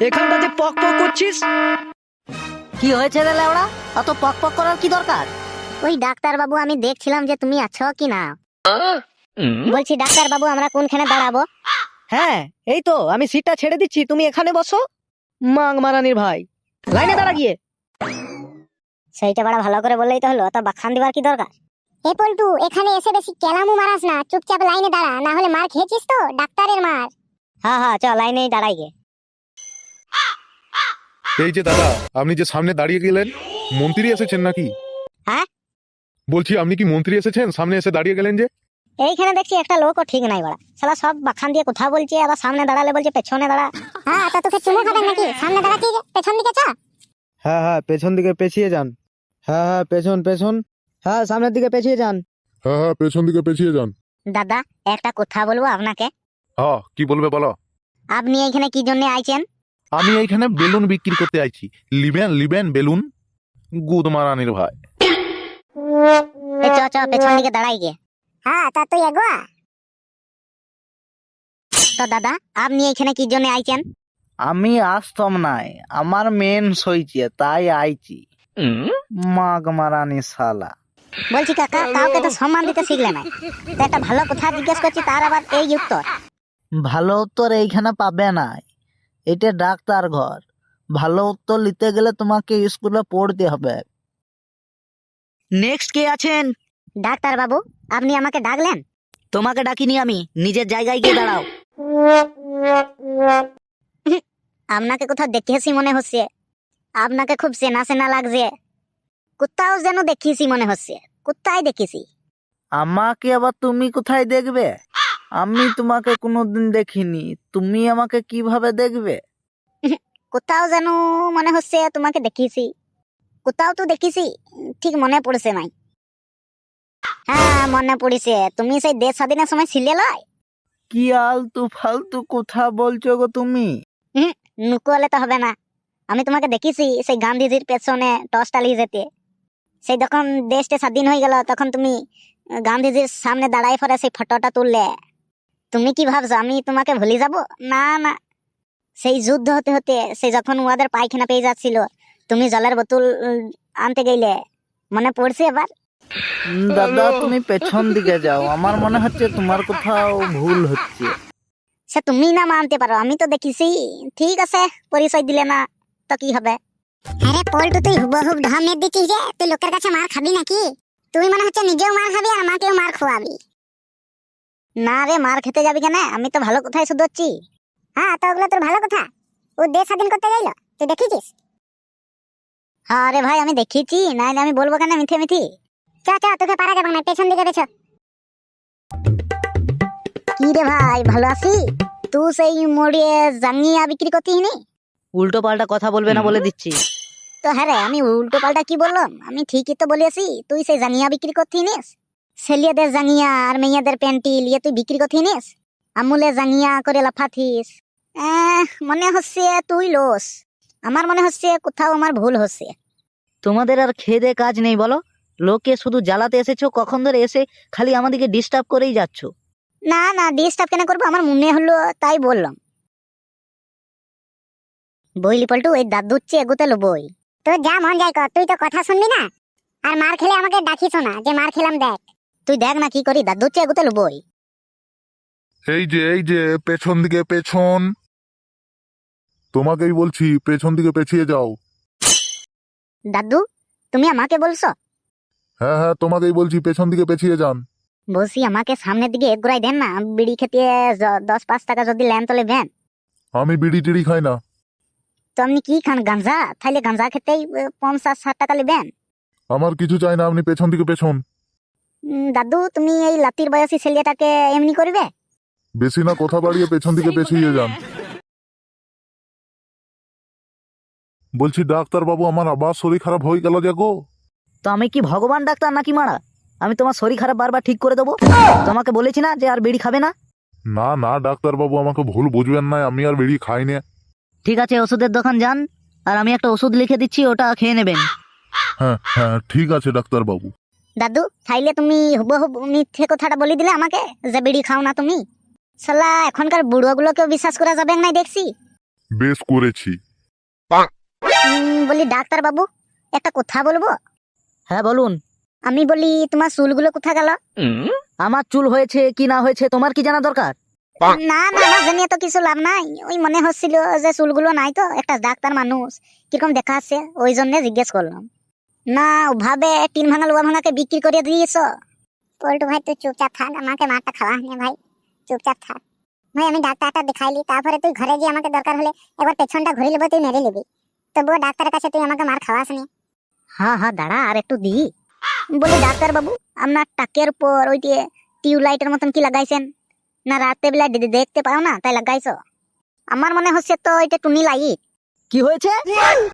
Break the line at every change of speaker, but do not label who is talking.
এখানটাতে পক পক করছিস?
কি হয়েছে রে লেওড়া? অত পক পক করার কি দরকার?
ওই ডাক্তার বাবু, আমি দেখছিলাম যে তুমি আছো কি না। বলছি ডাক্তার বাবু, আমরা কোনখানে দাঁড়াবো?
হ্যাঁ, এই তো আমি সিটটা ছেড়ে দিচ্ছি, তুমি এখানে বসো। মাং মারানির ভাই, লাইনে দাঁড়া গিয়ে।
সেইটা বড় ভালো করে বললেই তো হলো, অত বাখান দিবার কি দরকার? এ পল্টু, এখানে এসে বেশি কেলামু মারাস না, চুপচাপ লাইনে দাঁড়া, না হলে মার খেয়েছিস তো ডাক্তারের মার। হ্যাঁ হ্যাঁ, চল লাইনেই দাঁড়াই গে।
এই যে দাদা, আপনি যে সামনে দাঁড়িয়ে গেলেন, মন্ত্রী এসেছেন নাকি?
হ্যাঁ?
বলছি আপনি কি মন্ত্রী এসেছেন, সামনে এসে দাঁড়িয়ে গেলেন যে?
এইখানে দেখছি একটা লোকও ঠিক নাই বড়া, শালা সব বাখান দিয়ে কথা বলছে, আবার সামনে দাঁড়ালে বলছে পেছনে দাঁড়া। হ্যাঁ, তা তোকে চুমু খাবেন নাকি? সামনে দাঁড়াচ্ছি যে, পেছন দিকে চ।
হ্যাঁ হ্যাঁ, পেছন দিকে পেছিয়ে যান। হ্যাঁ হ্যাঁ, পেছন পেছন। হ্যাঁ, সামনের দিকে পেছিয়ে যান।
হ্যাঁ হ্যাঁ, পেছন দিকে পেছিয়ে যান।
দাদা, একটা কথা বলবো আপনাকে।
হ্যাঁ, কি বলবে বলো।
আপনি এইখানে কি জন্য আইছেন?
আমি এইখানে বেলুন বিক্রি করতে আইছি। লিবেন লিবেন বেলুন? গুদ মারানির ভাই।
এ চ চ, পেছন দিকে দাঁড়াই গে। হ্যাঁ, তা তুই এগোয়া। তো দাদা, আপনি এখানে কি জন্য আইছেন?
আমি আসতাম নাই, আমার মেন সইছে তাই আইছি। মাগ মারানি শালা।
বলছি কাকা, কাউকে তো সম্মান দিতে শিখলে না। তো একটা ভালো কথা জিজ্ঞেস করছি, তার আবার এই উত্তর।
ভালো উত্তর এইখানে পাবে না, এটা ডাক্তার ঘর। ভালো উত্তর নিতে গেলে তোমাকে স্কুলে পড়তে হবে।
নেক্সট কে আছেন?
ডাক্তার বাবু, আপনি আমাকে ডাকলেন?
তোমাকে ডাকিনি আমি, নিজের জায়গায় গিয়ে দাঁড়াও।
আপনাকে কোথাও দেখেছি মনে হচ্ছে, আপনাকে খুব চেনা চেনা লাগছে। কোথাও যেন দেখিয়েছি মনে হচ্ছে, কোথায় দেখেছি?
আমাকে আবার তুমি কোথায় দেখবে? আমি তোমাকে কোনোদিন দেখিনি, তুমি আমাকে কিভাবে দেখবে?
কোথাও যেন মনে হচ্ছে তোমাকে দেখিয়েছি, কোথাও তো দেখেছি, ঠিক মনে পড়ছে নাই। হ্যাঁ, মনে পড়েছে, তুমি সেই দেশ স্বাধীনের সময় ছিলে লয়?
কি আলতু ফালতু কথা বলছো গো তুমি?
নুকু হলে তো হবে না। আমি তোমাকে দেখেছি সেই গান্ধীজির পেছনে টর্চ চালিয়ে যেতে। সেই যখন দেশটা স্বাধীন হয়ে গেল, তখন তুমি গান্ধীজির সামনে দাঁড়াই পরে সেই ফটোটা তুললে। তুমি কি ভাবছো আমি তোমাকে ভুলে যাব? না না, সেই যুদ্ধ হতে হতে সেই যখন উহাদের পায়খানা পেয়ে যাচ্ছিল, তুমি জলের বোতল আনতে গেলে, মনে পড়ছে এবার?
দাদা তুমি পেছন দিকে যাও, আমার মনে হচ্ছে তোমার কোথাও ভুল হচ্ছে।
সে তুমি না মানতে পারো, আমি তো দেখেছি। ঠিক আছে, পরিচয় দিলে না তো কি হবে? আরে পল্টু, তুই হুবহুব ঢমের দিচ্ছিস যে, তুই লোকের কাছে মার খাবি নাকি? তুই মনে হচ্ছে নিজেও মার খাবি আর আমাকেও মার খোয়াবি। না রে, মার খেতে যাবি কেন? আমি তো ভালো কথাই শুধোচ্ছি। হ্যাঁ, তো ওগুলো তোর ভালো কথা। ও দেশ স্বাধীন করতে গেল, তুই দেখেছিস? হ্যাঁ রে ভাই, আমি দেখেছি, নাইলে আমি বলবো কেন মিথ্যে মিথি? চ চ, তোকে পারা যাবে না, পেছন দিকে পেছ। কি রে ভাই, ভালো আছি? তুই সেই মোড়ে জাঙ্গিয়া বিক্রি করতিস নি?
উল্টো পাল্টা কথা বলবে না বলে দিচ্ছি।
তো হ্যাঁ রে, আমি উল্টো পাল্টা কি বললাম? আমি ঠিকই তো বলেছি, তুই সেই জাঙ্গিয়া বিক্রি করতিস। ছেলেদের জাঙ্গিয়া আর মেয়েদের প্যান্টি লিয়ে তুই বিক্রি করতিস, আমুলে জাঙ্গিয়া করে লাফাথিস। মনে হচ্ছে তুই লোস। আমার মনে হচ্ছে কোথাও আমার ভুল হচ্ছে।
তোমাদের আর খেদে কাজ নেই বলো? লোকে শুধু জ্বালাতে এসেছো, কখন ধরে এসে খালি আমাদেরকে ডিস্টার্ব করেই যাচ্ছ।
না না, ডিস্টার্ব কেন করবো, আমার মনে হলো তাই বললাম। বইলি পল্টু, ওই দাদুর চেয়ে এগোতে বই। তোর যা মন যায় কর, তুই তো কথা শুনবি না। আর মার খেলে আমাকে ডাকিস না যে মার খেলাম দেখ। তুই দেখ না কি করি, দাদুর চেয়ে এগোতে বই।
এই যে পেছন দিকে পেছন। তোমাকেই বলছি, পেছন দিকে পেছিয়ে যাও।
দাদু, তুমি আমাকে বলছো?
হ্যাঁ হ্যাঁ, তোমাকেই বলছি, পেছন দিকে পেছিয়ে যান।
বলছি আমাকে সামনের দিকে এগোড়াই দেন না, বিড়ি খেতে 10-5 টাকা যদি লেন তো লেবেন।
আমি বিড়ি টিড়ি খাই না।
তো আপনি কি খান, গাঞ্জা? তাইলে গাঞ্জা খেতেই 50-60 টাকা লেবেন।
আমার কিছু চাই না, আপনি পেছন দিকে পেছন।
দাদু, তুমি এই লাতির বয়সী ছেলেটাকে এমনি করবে?
বেশি না কথা বাড়িয়ে পেছন দিকে পেছিয়ে যান। বলছি ডাক্তার বাবু, আমার আবার শরীর খারাপ হয়ে গেল যে গো।
তো আমি কি ভগবান ডাক্তার নাকি মারা? আমি তোমার শরীর খারাপ বারবার ঠিক করে দেবো? তোমাকে বলেছি না যে আর বিড়ি খাবে না?
না না ডাক্তার বাবু, আমাকে ভুল বুঝবেন না, আমি আর বিড়ি খাই না।
ঠিক আছে, ওষুধের দোকান যান, আর আমি একটা ওষুধ লিখে দিচ্ছি, ওটা খেয়ে নেবেন।
হ্যাঁ হ্যাঁ, ঠিক আছে ডাক্তার বাবু।
দাদু, তাইলে তুমি হুবহুব মিথ্যে কথাটা বলে দিলে আমাকে যে বিড়ি খাও না তুমি। শালা এখনকার বুড়োগুলোকেও বিশ্বাস করা যাবে না দেখছি।
বেশ করেছি।
বলি ডাক্তার বাবু, একটা কথা বলবো?
হ্যাঁ বলুন।
আমি বলি তোমার চুলগুলো কোথায় গেল?
আমার চুল হয়েছে কি না হয়েছে তোমার কি জানা দরকার?
না না না, জানিয়ে তো কিছু লাভ নাই। ওই মনে হচ্ছিল যে চুলগুলো নাই, তো একটা ডাক্তার মানুষ কিরকম দেখাচ্ছে, ওই জন্য জিজ্ঞেস করলাম। না ওভাবে টিন ভাঙা লোহা ভাঙাকে বিক্রি করে দিয়েছ? পল্টু ভাই তুই চুপচাপ থাক, আমাকে মারটা খাওয়া নে ভাই, চুপচাপ থাক ভাই। আমি ডাক্তারটা দেখাইলি, তারপরে তুই ঘরে গিয়ে আমাকে দরকার হলে একবার পেছনটা ঘুরে নেবো, তুই মেরে নিবি। তবুও ডাক্তারের কাছে তুই আমাকে মার খাওয়াস নি।
হ্যাঁ হ্যাঁ দাঁড়া আর একটু দি।
বলি ডাক্তার বাবু, আপনার টাকের পর ওই যে টিউবলাইটের মতন কি লাগাইছেন? না রাতে বেলা দেখতে পাও না তাই লাগাইছো? আমার মনে হচ্ছে তো এটা টুনি লাইট।
কি হয়েছে?